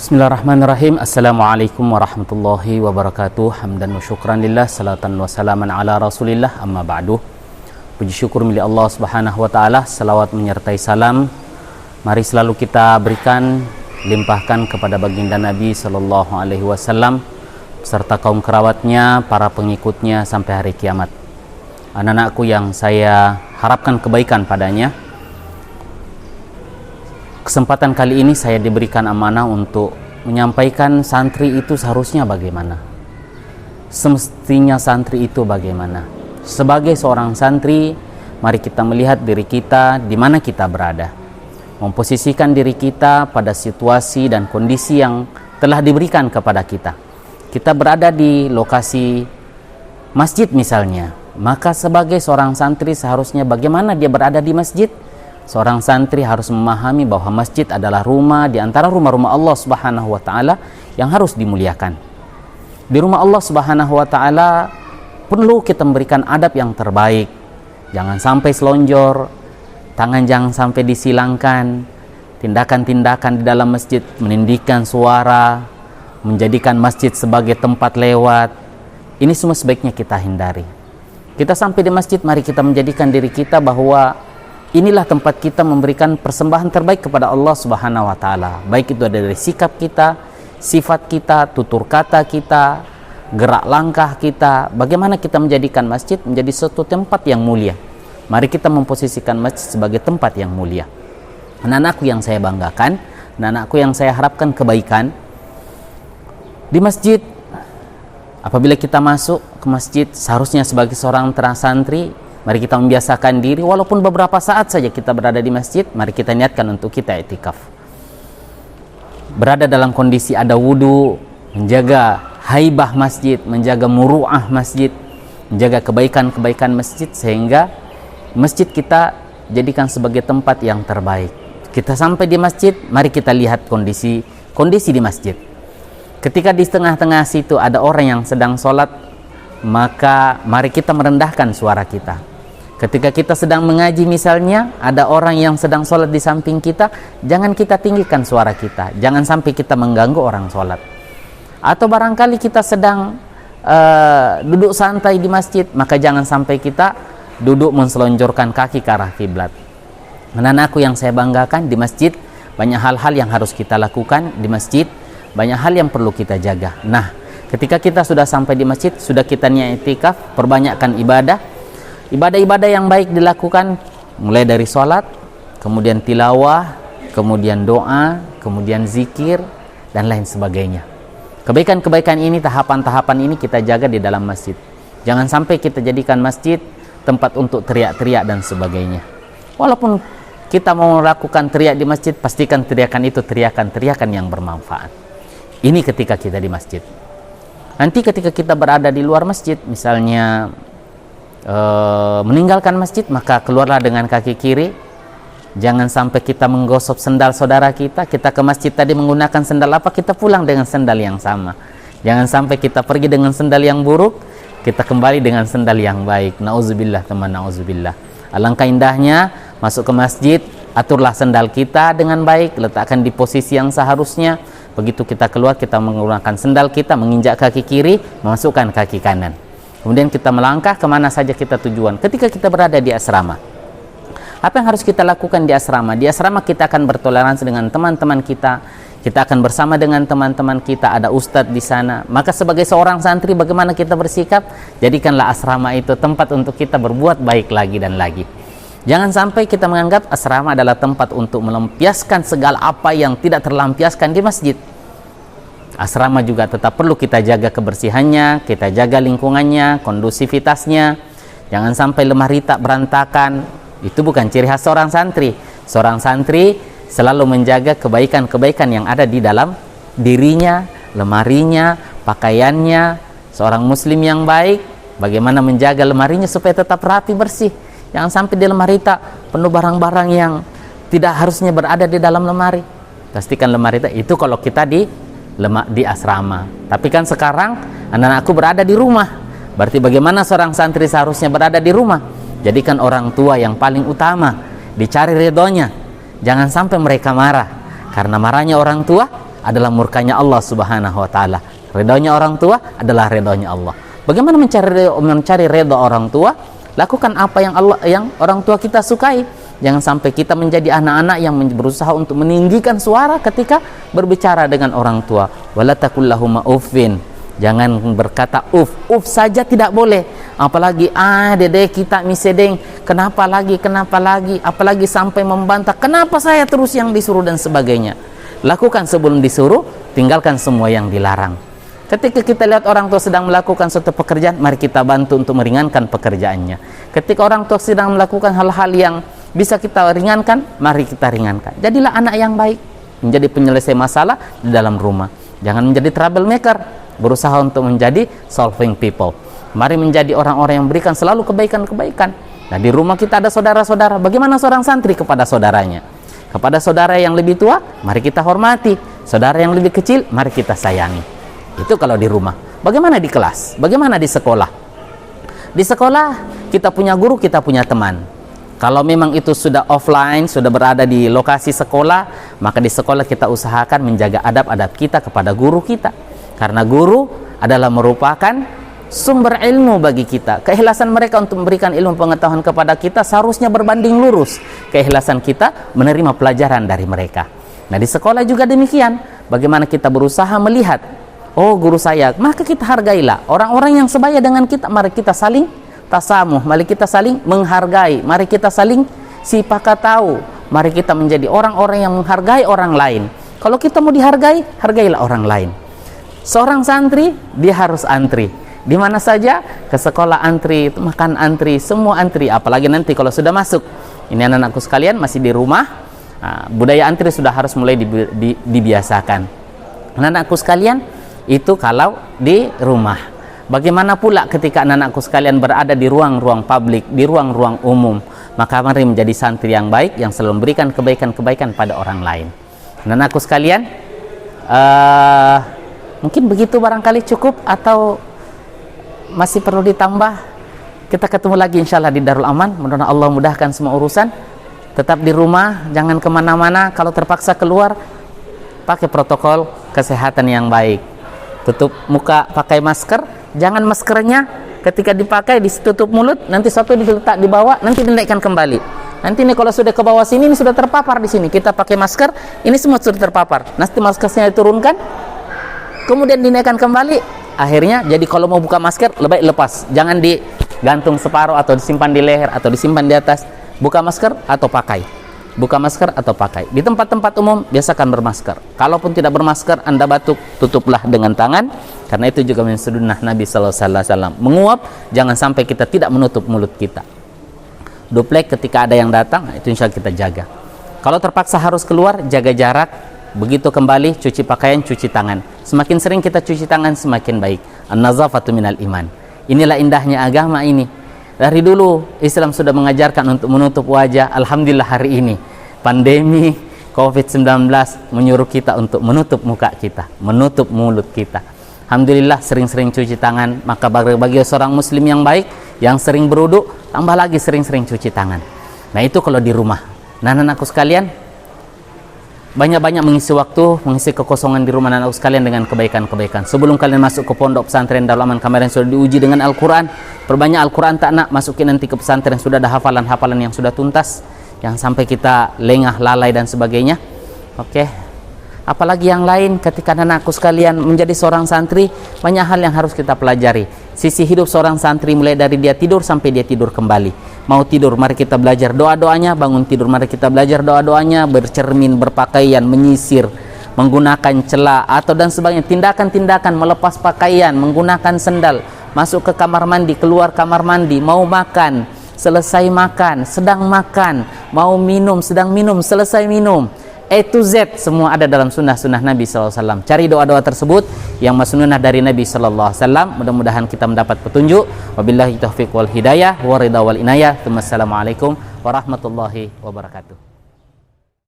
Bismillahirrahmanirrahim. Assalamualaikum warahmatullahi wabarakatuh. Hamdan wa syukran lillah, salatan wa salaman ala rasulillah, amma ba'du. Puji syukur milik Allah subhanahu wa ta'ala, salawat menyertai salam mari selalu kita berikan, limpahkan kepada baginda Nabi sallallahu alaihi wasallam beserta kaum kerabatnya, para pengikutnya sampai hari kiamat. Anak-anakku yang saya harapkan kebaikan padanya, kesempatan kali ini saya diberikan amanah untuk menyampaikan santri itu seharusnya bagaimana, semestinya santri itu bagaimana. Sebagai seorang santri, mari kita melihat diri kita di mana kita berada, memposisikan diri kita pada situasi dan kondisi yang telah diberikan kepada kita. Kita berada di lokasi masjid misalnya, maka sebagai seorang santri seharusnya bagaimana dia berada di masjid. Seorang santri harus memahami bahwa masjid adalah rumah di antara rumah-rumah Allah Subhanahu wa taala yang harus dimuliakan. Di rumah Allah Subhanahu wa taala perlu kita memberikan adab yang terbaik. Jangan sampai selonjor, tangan jangan sampai disilangkan, tindakan-tindakan di dalam masjid menindihkan suara, menjadikan masjid sebagai tempat lewat. Ini semua sebaiknya kita hindari. Kita sampai di masjid, mari kita menjadikan diri kita bahwa inilah tempat kita memberikan persembahan terbaik kepada Allah Subhanahu wa taala. Baik itu dari sikap kita, sifat kita, tutur kata kita, gerak langkah kita. Bagaimana kita menjadikan masjid menjadi suatu tempat yang mulia. Mari kita memposisikan masjid sebagai tempat yang mulia. Anak-anakku yang saya banggakan, anak-anakku yang saya harapkan kebaikan, di masjid, apabila kita masuk ke masjid, seharusnya sebagai seorang santri, mari kita membiasakan diri, walaupun beberapa saat saja kita berada di masjid, mari kita niatkan untuk kita i'tikaf. Berada dalam kondisi ada wudu, menjaga haibah masjid, menjaga muru'ah masjid, menjaga kebaikan-kebaikan masjid, sehingga masjid kita jadikan sebagai tempat yang terbaik. Kita sampai di masjid, mari kita lihat kondisi di masjid. Ketika di tengah-tengah situ ada orang yang sedang sholat, maka mari kita merendahkan suara kita. Ketika kita sedang mengaji misalnya, ada orang yang sedang sholat di samping kita, jangan kita tinggikan suara kita, jangan sampai kita mengganggu orang sholat. Atau barangkali kita sedang duduk santai di masjid, maka jangan sampai kita duduk menselonjorkan kaki ke arah kiblat. Anak-anakku yang saya banggakan, di masjid banyak hal-hal yang harus kita lakukan. Di masjid banyak hal yang perlu kita jaga. Nah, ketika kita sudah sampai di masjid, sudah kita niat i'tikaf, perbanyakkan ibadah-ibadah yang baik dilakukan, mulai dari sholat, kemudian tilawah, kemudian doa, kemudian zikir, dan lain sebagainya. Kebaikan-kebaikan ini, tahapan-tahapan ini kita jaga di dalam masjid. Jangan sampai kita jadikan masjid tempat untuk teriak-teriak dan sebagainya. Walaupun kita mau melakukan teriak di masjid, pastikan teriakan itu teriakan-teriakan yang bermanfaat. Ini ketika kita di masjid. Nanti ketika kita berada di luar masjid, misalnya meninggalkan masjid, maka keluarlah dengan kaki kiri. Jangan sampai kita menggosok sendal saudara kita. Kita ke masjid tadi menggunakan sendal apa, kita pulang dengan sendal yang sama. Jangan sampai kita pergi dengan sendal yang buruk, kita kembali dengan sendal yang baik. Nauzubillah teman, nauzubillah. Alangkah indahnya masuk ke masjid, aturlah sendal kita dengan baik, letakkan di posisi yang seharusnya. Begitu kita keluar, kita menggunakan sendal kita, menginjak kaki kiri, memasukkan kaki kanan. Kemudian kita melangkah kemana saja kita tujuan. Ketika kita berada di asrama, apa yang harus kita lakukan di asrama? Di asrama kita akan bertoleransi dengan teman-teman kita. Kita akan bersama dengan teman-teman kita. Ada ustadz di sana. Maka sebagai seorang santri, bagaimana kita bersikap? Jadikanlah asrama itu tempat untuk kita berbuat baik lagi dan lagi. Jangan sampai kita menganggap asrama adalah tempat untuk melampiaskan segala apa yang tidak terlampiaskan di masjid. Asrama juga tetap perlu kita jaga kebersihannya, kita jaga lingkungannya, kondusivitasnya. Jangan sampai lemari tak berantakan. Itu bukan ciri khas seorang santri. Seorang santri selalu menjaga kebaikan-kebaikan yang ada di dalam dirinya, lemarinya, pakaiannya. Seorang muslim yang baik, bagaimana menjaga lemarinya supaya tetap rapi, bersih. Jangan sampai di lemari tak penuh barang-barang yang tidak harusnya berada di dalam lemari. Pastikan lemari itu kalau kita di asrama. Tapi kan sekarang anak-anakku berada di rumah. Berarti bagaimana seorang santri seharusnya berada di rumah? Jadikan orang tua yang paling utama, dicari ridhonya. Jangan sampai mereka marah. Karena marahnya orang tua adalah murkanya Allah Subhanahu wa taala. Ridhonya orang tua adalah ridhonya Allah. Bagaimana mencari ridho orang tua? Lakukan apa yang orang tua kita sukai. Jangan sampai kita menjadi anak-anak yang berusaha untuk meninggikan suara ketika berbicara dengan orang tua. Wala taqul lahum uffin. Jangan berkata uf saja tidak boleh. Apalagi dede kita misedeng, kenapa lagi, apalagi sampai membantah, kenapa saya terus yang disuruh dan sebagainya. Lakukan sebelum disuruh, tinggalkan semua yang dilarang. Ketika kita lihat orang tua sedang melakukan suatu pekerjaan, mari kita bantu untuk meringankan pekerjaannya. Ketika orang tua sedang melakukan hal-hal yang bisa kita ringankan, mari kita ringankan. Jadilah anak yang baik, menjadi penyelesai masalah di dalam rumah. Jangan menjadi troublemaker, berusaha untuk menjadi solving people. Mari menjadi orang-orang yang berikan selalu kebaikan-kebaikan. Nah, di rumah kita ada saudara-saudara. Bagaimana seorang santri kepada saudaranya? Kepada saudara yang lebih tua, mari kita hormati. Saudara yang lebih kecil, mari kita sayangi. Itu kalau di rumah. Bagaimana di kelas? Bagaimana di sekolah? Di sekolah, kita punya guru, kita punya teman. Kalau memang itu sudah offline, sudah berada di lokasi sekolah, maka di sekolah kita usahakan menjaga adab-adab kita kepada guru kita. Karena guru adalah merupakan sumber ilmu bagi kita. Keikhlasan mereka untuk memberikan ilmu pengetahuan kepada kita seharusnya berbanding lurus keikhlasan kita menerima pelajaran dari mereka. Nah, di sekolah juga demikian. Bagaimana kita berusaha melihat, oh guru saya, maka kita hargailah orang-orang yang sebaya dengan kita. Mari kita saling tasamuh, mari kita saling menghargai, mari kita saling sipaka tahu, mari kita menjadi orang-orang yang menghargai orang lain. Kalau kita mau dihargai, hargailah orang lain. Seorang santri, dia harus antri. Di mana saja, ke sekolah antri, makan antri, semua antri. Apalagi nanti kalau sudah masuk. Ini anak-anakku sekalian masih di rumah, budaya antri sudah harus mulai dibiasakan. Anak-anakku sekalian, itu kalau di rumah. Bagaimana pula ketika anak-anakku sekalian berada di ruang-ruang publik, di ruang-ruang umum. Maka mari menjadi santri yang baik, yang selalu memberikan kebaikan-kebaikan pada orang lain. Anak-anakku sekalian, mungkin begitu barangkali cukup atau masih perlu ditambah. Kita ketemu lagi insyaAllah di Darul Aman. Mudah-mudahan Allah mudahkan semua urusan. Tetap di rumah, jangan kemana-mana. Kalau terpaksa keluar, pakai protokol kesehatan yang baik. Tutup muka, pakai masker. Jangan maskernya ketika dipakai ditutup mulut, nanti satu diletak di bawah, nanti dinaikkan kembali. Nanti ini kalau sudah ke bawah sini, ini sudah terpapar di sini. Kita pakai masker, ini semua sudah terpapar. Nanti maskernya diturunkan, kemudian dinaikkan kembali. Akhirnya jadi kalau mau buka masker lebih lepas, jangan digantung separuh atau disimpan di leher atau disimpan di atas. Buka masker atau pakai, buka masker atau pakai. Di tempat-tempat umum biasakan bermasker. Kalaupun tidak bermasker, Anda batuk, tutuplah dengan tangan, karena itu juga sunnah Nabi SAW. Menguap, jangan sampai kita tidak menutup mulut kita. Duplek ketika ada yang datang, itu insya Allah kita jaga. Kalau terpaksa harus keluar, jaga jarak. Begitu kembali, cuci pakaian, cuci tangan. Semakin sering kita cuci tangan, semakin baik. An-nazafatu minal iman. Inilah indahnya agama ini. Dari dulu, Islam sudah mengajarkan untuk menutup wajah. Alhamdulillah hari ini, pandemi COVID-19 menyuruh kita untuk menutup muka kita, menutup mulut kita. Alhamdulillah sering-sering cuci tangan. Maka bagi seorang muslim yang baik, yang sering berwudu, tambah lagi sering-sering cuci tangan. Nah itu kalau di rumah. Nah anak-anakku sekalian, banyak-banyak mengisi waktu, mengisi kekosongan di rumah anak sekalian dengan kebaikan-kebaikan. Sebelum kalian masuk ke pondok pesantren Darul Aman Kemarin sudah diuji dengan Al-Quran. Perbanyak Al-Quran tak nak masukin nanti ke pesantren, sudah ada hafalan-hafalan yang sudah tuntas. Yang sampai kita lengah, lalai dan sebagainya. Oke. Apalagi yang lain ketika anakku sekalian menjadi seorang santri, banyak hal yang harus kita pelajari. Sisi hidup seorang santri mulai dari dia tidur sampai dia tidur kembali. Mau tidur, mari kita belajar doa-doanya. Bangun tidur, mari kita belajar doa-doanya. Bercermin, berpakaian, menyisir, menggunakan celah atau dan sebagainya. Tindakan-tindakan melepas pakaian, menggunakan sendal, masuk ke kamar mandi, keluar kamar mandi, mau makan, selesai makan, sedang makan, mau minum, sedang minum, selesai minum. A to Z semua ada dalam sunnah-sunnah Nabi SAW. Cari doa-doa tersebut yang masnunah dari Nabi SAW. Mudah-mudahan kita mendapat petunjuk. Wabillahi taufiq wal hidayah wa ridha wal inayah. Wassalamualaikum warahmatullahi wabarakatuh.